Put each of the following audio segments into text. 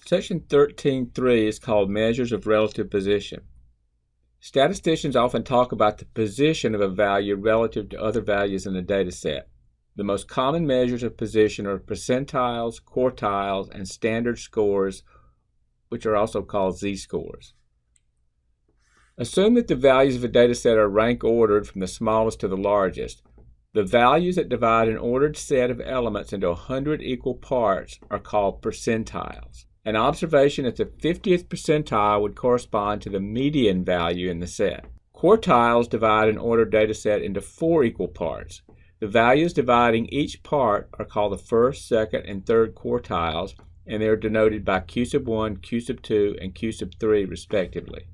Section 13.3 is called Measures of Relative Position. Statisticians often talk about the position of a value relative to other values in a data set. The most common measures of position are percentiles, quartiles, and standard scores, which are also called Z-scores. Assume that the values of a data set are rank ordered from the smallest to the largest. The values that divide an ordered set of elements into 100 equal parts are called percentiles. An observation at the 50th percentile would correspond to the median value in the set. Quartiles divide an ordered data set into 4 equal parts. The values dividing each part are called the first, second, and third quartiles, and they are denoted by Q sub 1, Q sub 2, and Q sub 3 respectively.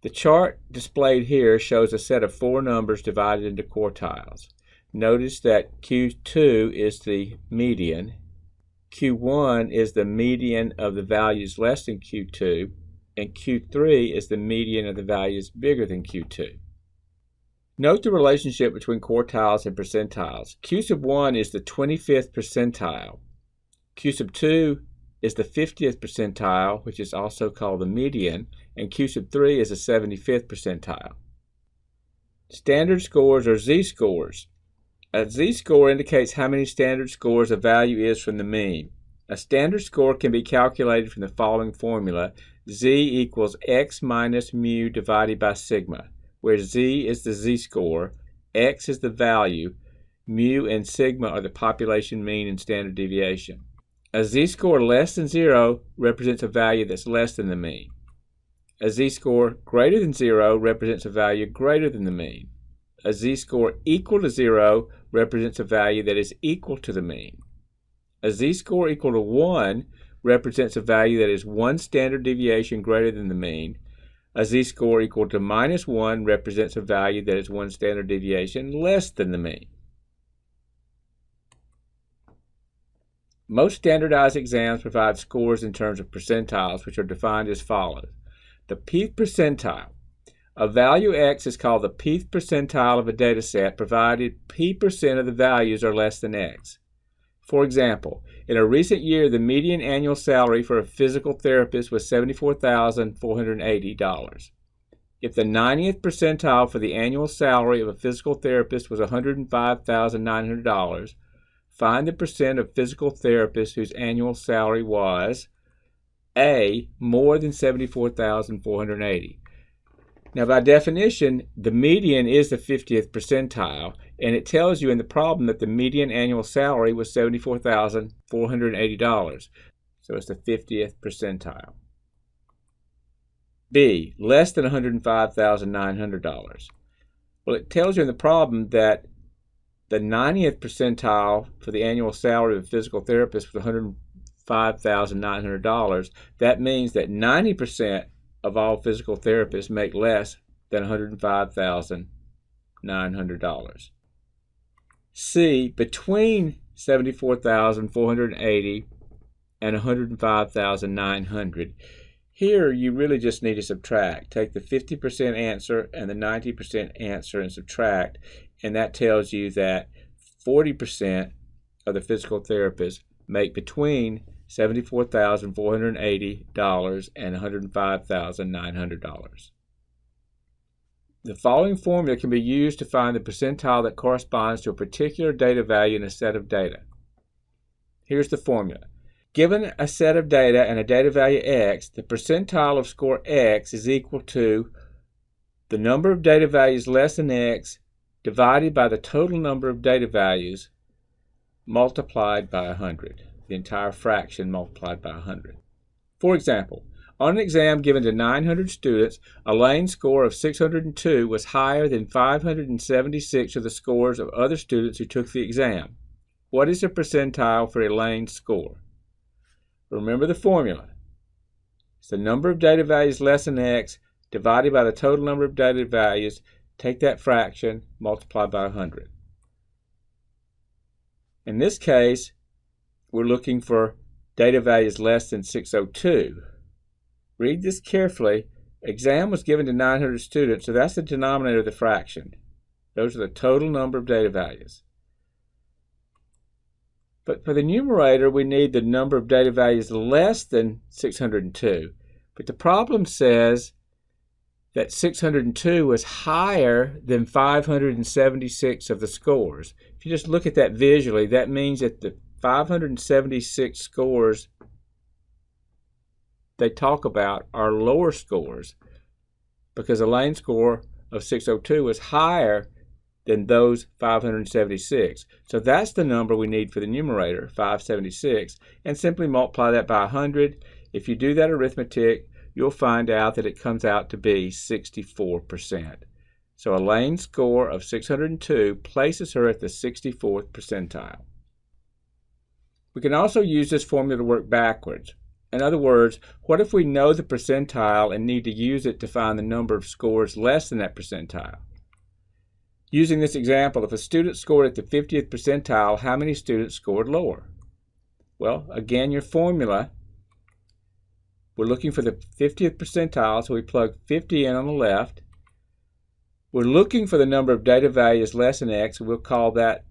The chart displayed here shows a set of 4 numbers divided into quartiles. Notice that Q2 is the median, Q1 is the median of the values less than Q2, and Q3 is the median of the values bigger than Q2. Note the relationship between quartiles and percentiles. Q sub 1 is the 25th percentile. Q sub 2 is the 50th percentile, which is also called the median, and Q sub 3 is the 75th percentile. Standard scores are Z-scores. A Z-score indicates how many standard scores a value is from the mean. A standard score can be calculated from the following formula: Z equals X minus mu divided by sigma, where Z is the Z-score, X is the value, mu and sigma are the population mean and standard deviation. A Z-score less than 0 represents a value that's less than the mean. A Z-score greater than 0 represents a value greater than the mean. A Z-score equal to 0 represents a value that is equal to the mean. A Z-score equal to 1 represents a value that is 1 standard deviation greater than the mean. A Z-score equal to minus 1 represents a value that is 1 standard deviation less than the mean. Most standardized exams provide scores in terms of percentiles, which are defined as follows. The pth percentile. A value X is called the pth percentile of a data set, provided p% of the values are less than X. For example, in a recent year, the median annual salary for a physical therapist was $74,480. If the 90th percentile for the annual salary of a physical therapist was $105,900, find the percent of physical therapists whose annual salary was A, more than $74,480. Now, by definition, the median is the 50th percentile, and it tells you in the problem that the median annual salary was $74,480. So it's the 50th percentile. B, less than $105,900. Well, it tells you in the problem that the 90th percentile for the annual salary of a physical therapist was $105,900. That means that 90% of all physical therapists make less than $105,900. C, between $74,480 and $105,900. Here you really just need to subtract. Take the 50% answer and the 90% answer and subtract, and that tells you that 40% of the physical therapists make between $74,480 and $105,900. The following formula can be used to find the percentile that corresponds to a particular data value in a set of data. Here's the formula. Given a set of data and a data value X, the percentile of score X is equal to the number of data values less than X divided by the total number of data values multiplied by 100. The entire fraction multiplied by 100. For example, on an exam given to 900 students, Elaine's score of 602 was higher than 576 of the scores of other students who took the exam. What is the percentile for Elaine's score? Remember the formula. It's the number of data values less than X divided by the total number of data values. Take that fraction, multiply by 100. In this case, we're looking for data values less than 602. Read this carefully. Exam was given to 900 students, so that's the denominator of the fraction. Those are the total number of data values. But for the numerator, we need the number of data values less than 602. But the problem says that 602 was higher than 576 of the scores. If you just look at that visually, that means that the 576 scores they talk about are lower scores because the lane score of 602 was higher than those 576. So that's the number we need for the numerator, 576, and simply multiply that by 100. If you do that arithmetic, you'll find out that it comes out to be 64%. So a lane score of 602 places her at the 64th percentile. We can also use this formula to work backwards. In other words, what if we know the percentile and need to use it to find the number of scores less than that percentile? Using this example, if a student scored at the 50th percentile, how many students scored lower? Well, again, your formula, we're looking for the 50th percentile, so we plug 50 in on the left. We're looking for the number of data values less than x, we'll call that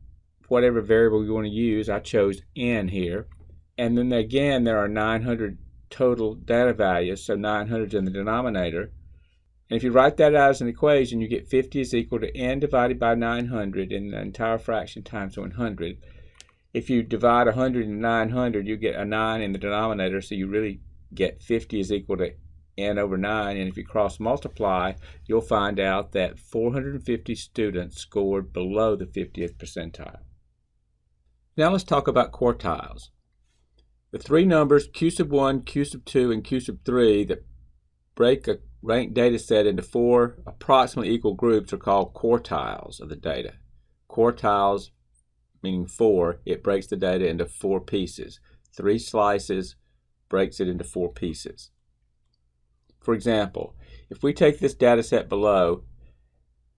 whatever variable you want to use. I chose n here. And then again, there are 900 total data values, so 900 is in the denominator. And if you write that out as an equation, you get 50 is equal to n divided by 900 in the entire fraction times 100. If you divide 100 and 900, you get a 9 in the denominator, so you really get 50 is equal to n over 9. And if you cross multiply, you'll find out that 450 students scored below the 50th percentile. Now let's talk about quartiles. The three numbers q sub 1, q sub 2, and q sub 3 that break a ranked data set into four approximately equal groups are called quartiles of the data. Quartiles meaning four, it breaks the data into four pieces. 3 slices breaks it into 4 pieces. For example, if we take this data set below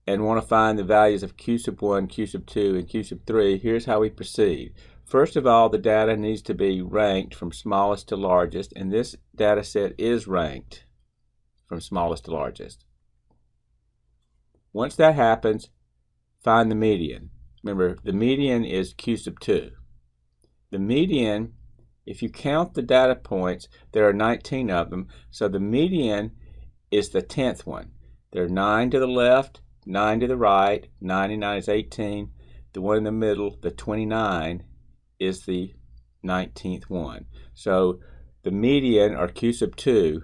and want to find the values of q sub 1, q sub 2, and q sub 3, here's how we proceed. First of all, the data needs to be ranked from smallest to largest, and this data set is ranked from smallest to largest. Once that happens, find the median. Remember, the median is q sub 2. The median, if you count the data points, there are 19 of them, so the median is the 10th one. There are 9 to the left, 9 to the right, 99 is 18. The one in the middle, the 29, is the 19th one. So the median, or q sub 2,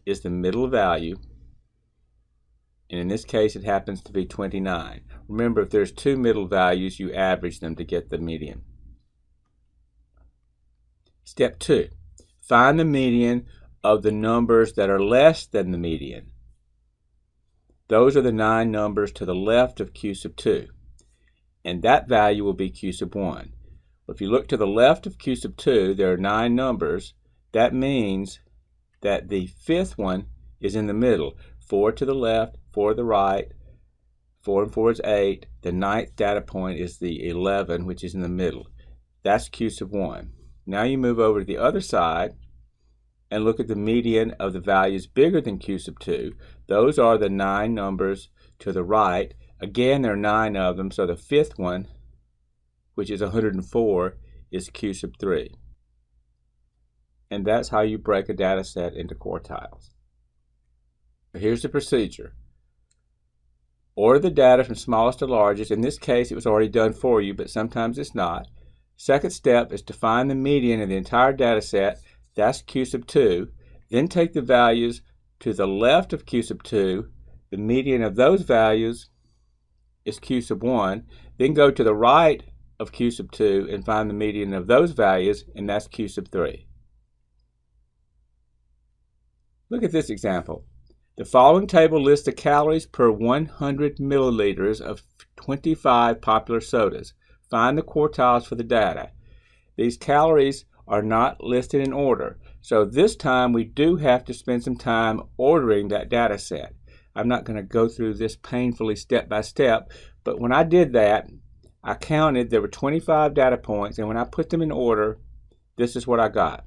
is the middle value, and in this case it happens to be 29. Remember, if there's 2 middle values, you average them to get the median. Step 2, find the median of the numbers that are less than the median. Those are the 9 numbers to the left of q sub 2, and that value will be q sub 1. If you look to the left of q sub 2, there are 9 numbers. That means that the 5th one is in the middle. 4 to the left, 4 to the right, 4 and 4 is 8. The 9th data point is the 11, which is in the middle. That's q sub 1. Now you move over to the other side and look at the median of the values bigger than q sub 2. Those are the 9 numbers to the right. Again, there are 9 of them, so the 5th one, which is 104, is q sub 3. And that's how you break a data set into quartiles. Here's the procedure. Order the data from smallest to largest. In this case, it was already done for you, but sometimes it's not. Second step is to find the median of the entire data set. That's q sub 2. Then take the values to the left of q sub 2. The median of those values is q sub 1. Then go to the right of q sub 2 and find the median of those values, and that's q sub 3. Look at this example. The following table lists the calories per 100 milliliters of 25 popular sodas. Find the quartiles for the data. These calories are not listed in order, so this time we do have to spend some time ordering that data set. I'm not going to go through this painfully step by step, but when I did that, I counted, there were 25 data points, and when I put them in order, this is what I got.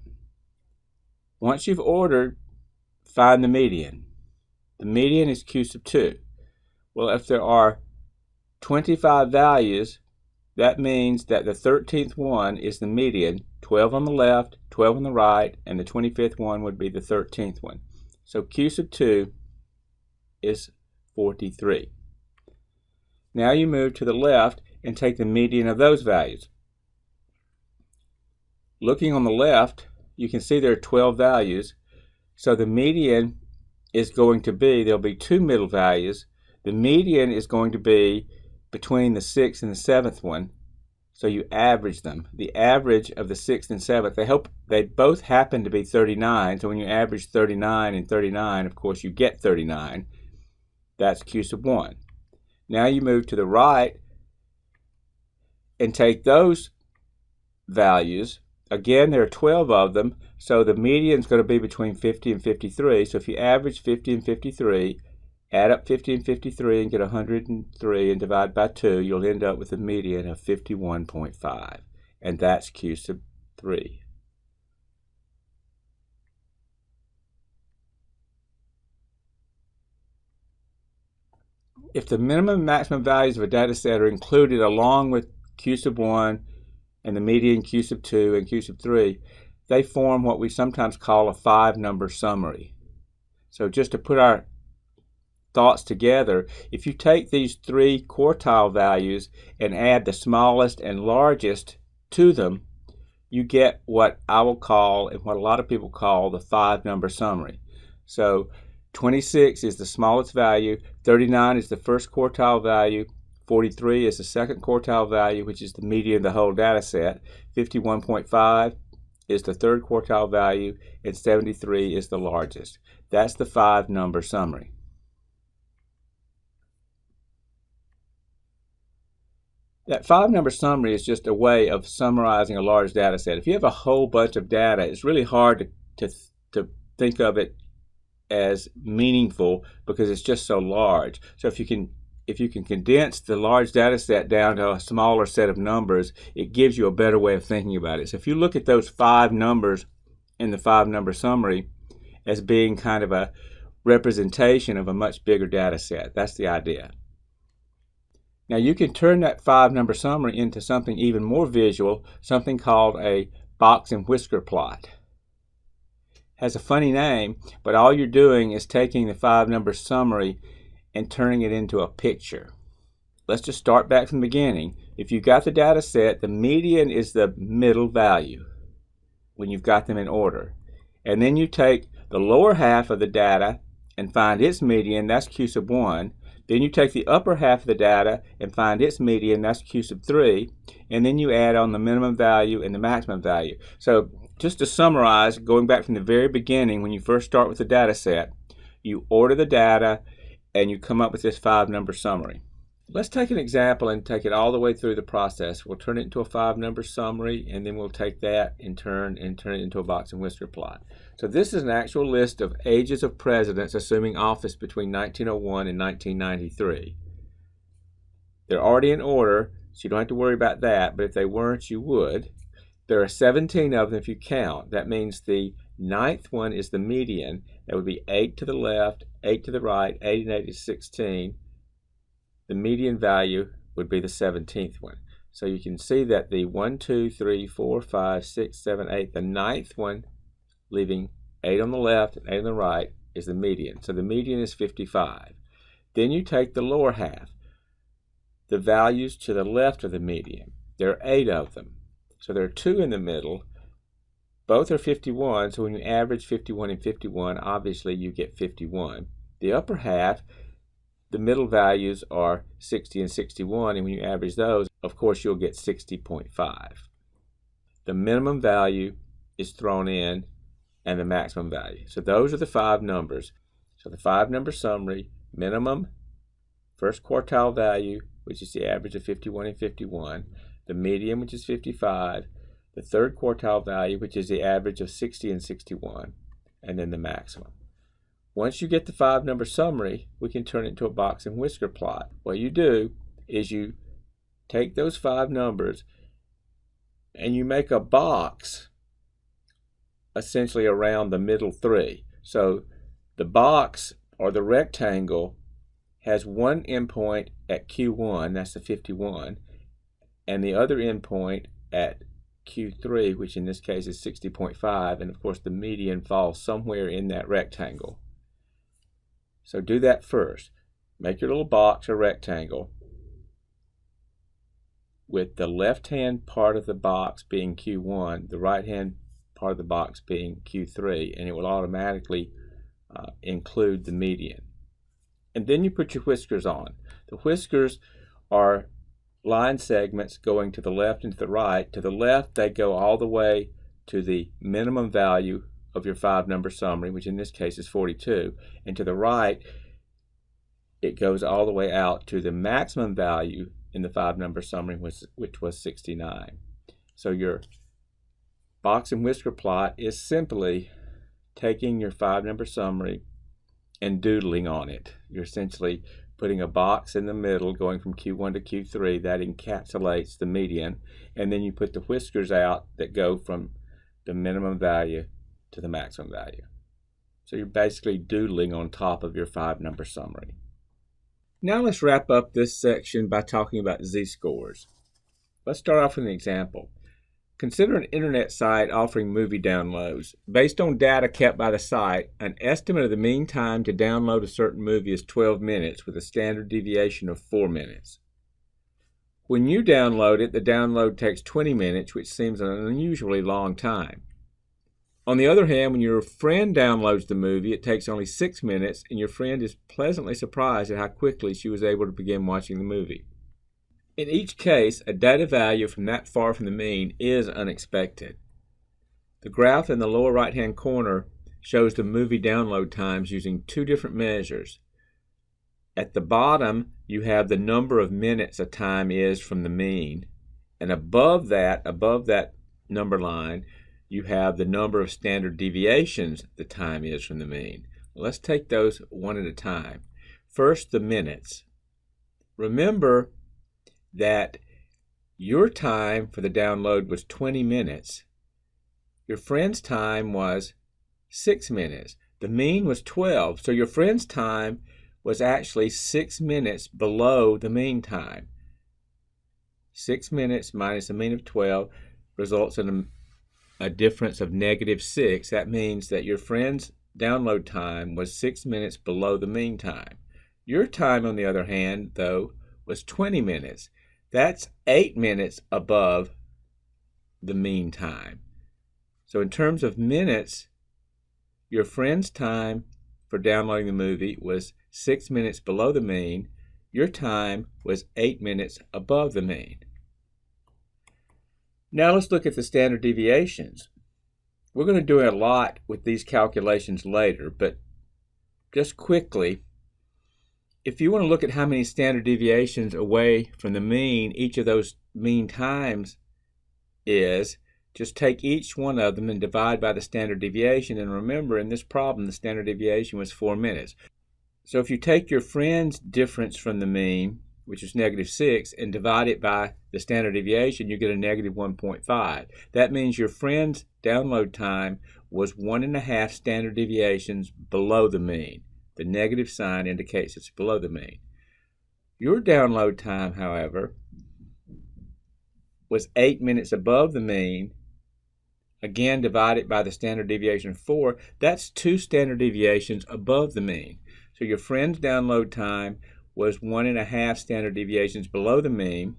Once you've ordered, find the median. The median is q sub 2. Well, if there are 25 values, that means that the 13th one is the median, 12 on the left, 12 on the right, and the 25th one would be the 13th one. So Q sub 2 is 43. Now you move to the left and take the median of those values. Looking on the left, you can see there are 12 values. So the median is going to be, there'll be two middle values. The median is going to be between the 6th and the 7th one. So you average them. The average of the 6th and 7th, they both happen to be 39. So when you average 39 and 39, of course you get 39. That's Q sub 1. Now you move to the right and take those values. Again, there are 12 of them, so the median is going to be between 50 and 53. So if you average 50 and 53, add up 50 and 53 and get 103 and divide by 2, you'll end up with a median of 51.5. And that's Q sub 3. If the minimum and maximum values of a data set are included along with Q sub 1 and the median Q sub 2 and Q sub 3, they form what we sometimes call a 5-number summary. So just to put our thoughts together, if you take these 3 quartile values and add the smallest and largest to them, you get what I will call, and what a lot of people call, the 5-number summary. So 26 is the smallest value, 39 is the first quartile value, 43 is the second quartile value, which is the median of the whole data set, 51.5 is the third quartile value, and 73 is the largest. That's the 5-number summary. That 5-number summary is just a way of summarizing a large data set. If you have a whole bunch of data, it's really hard to think of it as meaningful because it's just so large. So if you can condense the large data set down to a smaller set of numbers, it gives you a better way of thinking about it. So if you look at those 5 numbers in the 5-number summary as being kind of a representation of a much bigger data set, that's the idea. Now you can turn that 5-number summary into something even more visual, something called a box and whisker plot. Has a funny name, but all you're doing is taking the 5-number summary and turning it into a picture. Let's just start back from the beginning. If you've got the data set, the median is the middle value when you've got them in order. And then you take the lower half of the data and find its median, that's Q sub 1. Then you take the upper half of the data and find its median, that's Q sub 3. And then you add on the minimum value and the maximum value. So just to summarize, going back from the very beginning, when you first start with the data set, you order the data and you come up with this 5-number summary. Let's take an example and take it all the way through the process. We'll turn it into a 5-number summary, and then we'll take that and turn it into a box and whisker plot. So this is an actual list of ages of presidents assuming office between 1901 and 1993. They're already in order, so you don't have to worry about that, but if they weren't, you would. There are 17 of them if you count. That means the 9th one is the median. That would be 8 to the left, 8 to the right, 8 and 8 is 16. The median value would be the 17th one. So you can see that the 1, 2, 3, 4, 5, 6, 7, 8, the 9th one, leaving 8 on the left and 8 on the right, is the median. So the median is 55. Then you take the lower half, the values to the left of the median. There are 8 of them. So there are 2 in the middle. Both are 51, so when you average 51 and 51, obviously you get 51. The upper half, the middle values are 60 and 61, and when you average those, of course, you'll get 60.5. The minimum value is thrown in, and the maximum value. So those are the 5 numbers. So the 5-number summary, minimum, first quartile value, which is the average of 51 and 51, the median, which is 55, the third quartile value, which is the average of 60 and 61, and then the maximum. Once you get the 5-number summary, we can turn it into a box and whisker plot. What you do is you take those 5 numbers and you make a box essentially around the middle 3. So the box or the rectangle has one endpoint at Q1, that's the 51, and the other endpoint at Q3, which in this case is 60.5, and of course the median falls somewhere in that rectangle. So do that first. Make your little box or rectangle with the left-hand part of the box being Q1, the right-hand part of the box being Q3, and it will automatically include the median. And then you put your whiskers on. The whiskers are line segments going to the left and to the right. To the left, they go all the way to the minimum value of your 5-number summary, which in this case is 42. And to the right, it goes all the way out to the maximum value in the 5-number summary, which was 69. So your box and whisker plot is simply taking your 5-number summary and doodling on it. You're essentially putting a box in the middle going from Q1 to Q3 that encapsulates the median, and then you put the whiskers out that go from the minimum value to the maximum value. So you're basically doodling on top of your 5-number summary. Now let's wrap up this section by talking about z-scores. Let's start off with an example. Consider an internet site offering movie downloads. Based on data kept by the site, an estimate of the mean time to download a certain movie is 12 minutes with a standard deviation of 4 minutes. When you download it, the download takes 20 minutes, which seems an unusually long time. On the other hand, when your friend downloads the movie, it takes only 6 minutes, and your friend is pleasantly surprised at how quickly she was able to begin watching the movie. In each case, a data value from that far from the mean is unexpected. The graph in the lower right-hand corner shows the movie download times using 2 different measures. At the bottom, you have the number of minutes a time is from the mean, and above that number line, you have the number of standard deviations the time is from the mean. Let's take those one at a time. First, the minutes. Remember that your time for the download was 20 minutes. Your friend's time was 6 minutes. The mean was 12, so your friend's time was actually 6 minutes below the mean time. 6 minutes minus a mean of 12 results in a difference of -6. That means that your friend's download time was 6 minutes below the mean time. Your time, on the other hand, though, was 20 minutes. That's 8 minutes above the mean time. So in terms of minutes, your friend's time for downloading the movie was 6 minutes below the mean. Your time was 8 minutes above the mean. Now let's look at the standard deviations. We're going to do a lot with these calculations later, but just quickly, if you want to look at how many standard deviations away from the mean each of those mean times is, just take each one of them and divide by the standard deviation. And remember, in this problem, the standard deviation was 4 minutes. So if you take your friend's difference from the mean, which is -6, and divide it by the standard deviation, you get a -1.5. That means your friend's download time was 1.5 standard deviations below the mean. The negative sign indicates it's below the mean. Your download time, however, was 8 minutes above the mean. Again, divided by the standard deviation of 4, that's 2 standard deviations above the mean. So your friend's download time was 1.5 standard deviations below the mean,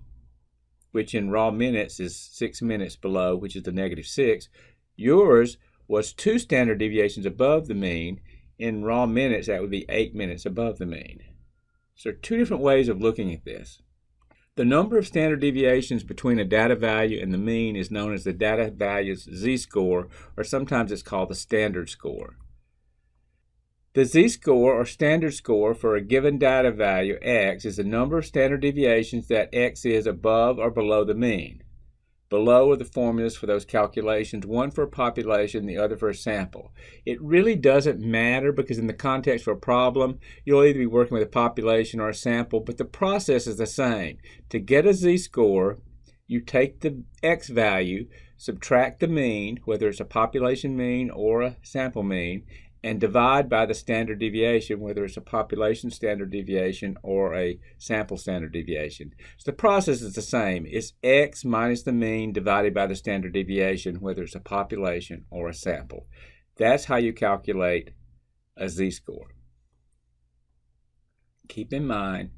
which in raw minutes is 6 minutes below, which is the -6. Yours was 2 standard deviations above the mean. In raw minutes, that would be 8 minutes above the mean. So there are 2 different ways of looking at this. The number of standard deviations between a data value and the mean is known as the data value's z-score, or sometimes it's called the standard score. The z-score, or standard score, for a given data value, x, is the number of standard deviations that x is above or below the mean. Below are the formulas for those calculations, one for a population, the other for a sample. It really doesn't matter because in the context of a problem, you'll either be working with a population or a sample, but the process is the same. To get a z-score, you take the x value, subtract the mean, whether it's a population mean or a sample mean, and divide by the standard deviation, whether it's a population standard deviation or a sample standard deviation. So the process is the same. It's x minus the mean divided by the standard deviation, whether it's a population or a sample. That's how you calculate a z-score. Keep in mind,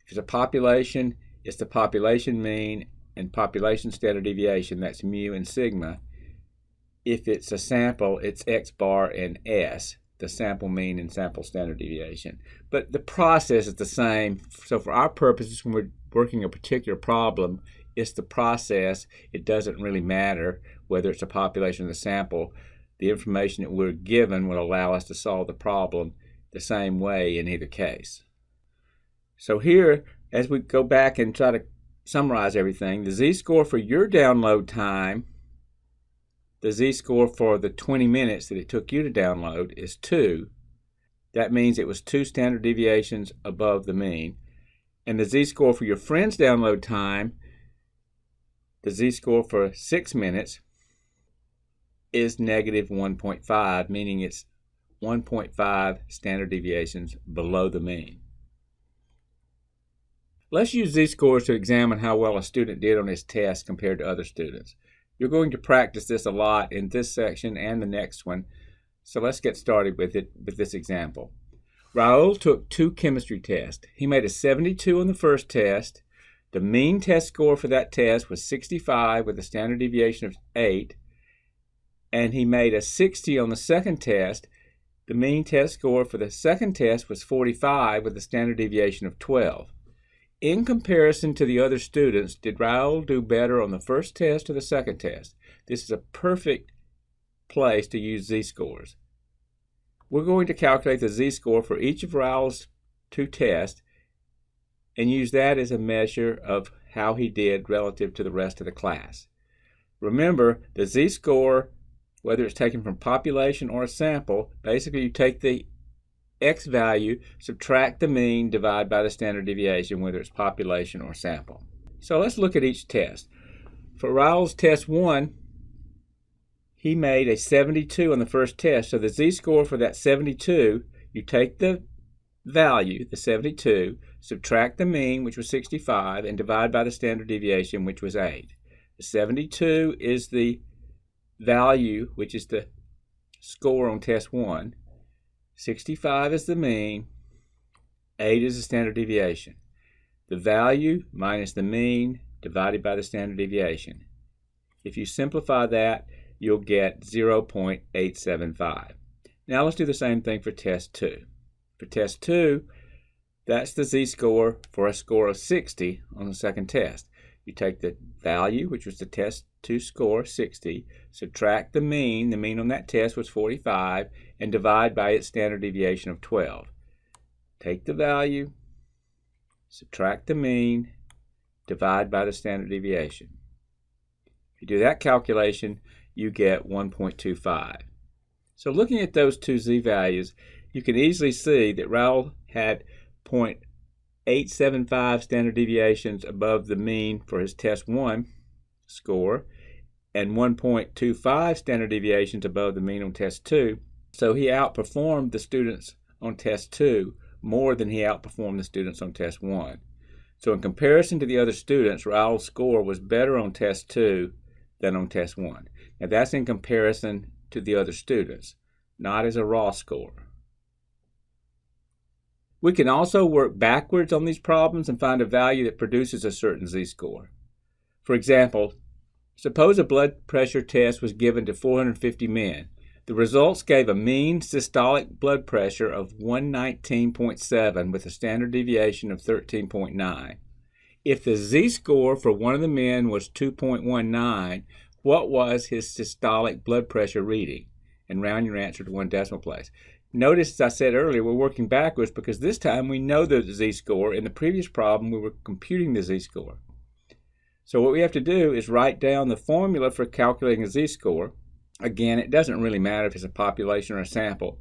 if it's a population, it's the population mean and population standard deviation, that's mu and sigma. If it's a sample, it's x bar and s, the sample mean and sample standard deviation. But the process is the same. So for our purposes, when we're working a particular problem, it's the process. It doesn't really matter whether it's a population or a sample. The information that we're given will allow us to solve the problem the same way in either case. So here, as we go back and try to summarize everything, the z-score for your download time, the z-score for the 20 minutes that it took you to download is 2. That means it was 2 standard deviations above the mean. And the z-score for your friend's download time, the z-score for 6 minutes, is negative 1.5, meaning it's 1.5 standard deviations below the mean. Let's use z-scores to examine how well a student did on his test compared to other students. You're going to practice this a lot in this section and the next one, so let's get started with this example. Raul took 2 chemistry tests. He made a 72 on the first test. The mean test score for that test was 65 with a standard deviation of 8, and he made a 60 on the second test. The mean test score for the second test was 45 with a standard deviation of 12. In comparison to the other students, did Raul do better on the first test or the second test? This is a perfect place to use z-scores. We're going to calculate the z-score for each of Raul's 2 tests and use that as a measure of how he did relative to the rest of the class. Remember, the z-score, whether it's taken from population or a sample, basically you take the x value, subtract the mean, divide by the standard deviation, whether it's population or sample. So let's look at each test. For Raul's test 1, he made a 72 on the first test. So the z-score for that 72, you take the value, the 72, subtract the mean, which was 65, and divide by the standard deviation, which was 8. The 72 is the value, which is the score on test 1. 65 is the mean, 8 is the standard deviation. The value minus the mean divided by the standard deviation. If you simplify that, you'll get 0.875. Now let's do the same thing for test 2. For test 2, that's the z-score for a score of 60 on the second test. You take the value, which was the test 2 score, 60, subtract the mean on that test was 45, and divide by its standard deviation of 12. Take the value, subtract the mean, divide by the standard deviation. If you do that calculation, you get 1.25. So looking at those 2 z-values, you can easily see that Raul had 0.875 standard deviations above the mean for his test 1 score and 1.25 standard deviations above the mean on test 2. So he outperformed the students on test 2 more than he outperformed the students on test 1. So in comparison to the other students, Raul's score was better on test 2 than on test 1. Now that's in comparison to the other students, not as a raw score. We can also work backwards on these problems and find a value that produces a certain z-score. For example, suppose a blood pressure test was given to 450 men. The results gave a mean systolic blood pressure of 119.7 with a standard deviation of 13.9. If the z-score for one of the men was 2.19, what was his systolic blood pressure reading? And round your answer to 1 decimal place. Notice, as I said earlier, we're working backwards because this time we know the z-score. In the previous problem, we were computing the z-score. So what we have to do is write down the formula for calculating a z-score. Again, it doesn't really matter if it's a population or a sample.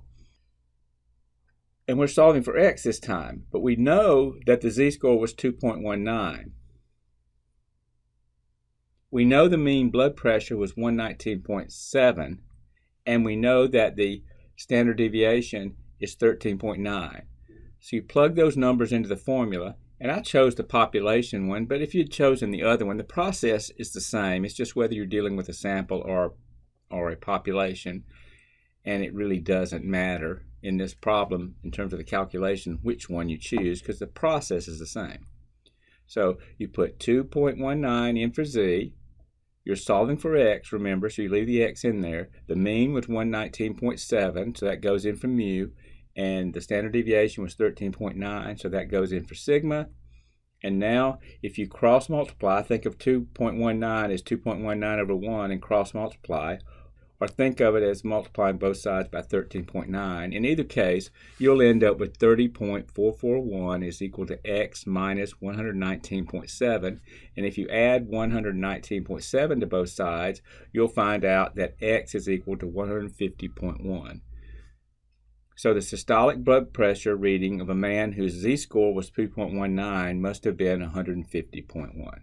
And we're solving for x this time, but we know that the z-score was 2.19. We know the mean blood pressure was 119.7, and we know that the Standard deviation is 13.9. So you plug those numbers into the formula, and I chose the population one, but if you'd chosen the other one, the process is the same. It's just whether you're dealing with a sample or a population, and it really doesn't matter in this problem in terms of the calculation which one you choose, because the process is the same. So you put 2.19 in for z. You're solving for x, remember, so you leave the x in there. The mean was 119.7, so that goes in for mu, and the standard deviation was 13.9, so that goes in for sigma. And now, if you cross multiply, think of 2.19 as 2.19 over 1 and cross multiply, or think of it as multiplying both sides by 13.9. In either case, you'll end up with 30.441 is equal to x minus 119.7. And if you add 119.7 to both sides, you'll find out that x is equal to 150.1. So the systolic blood pressure reading of a man whose z-score was 2.19 must have been 150.1.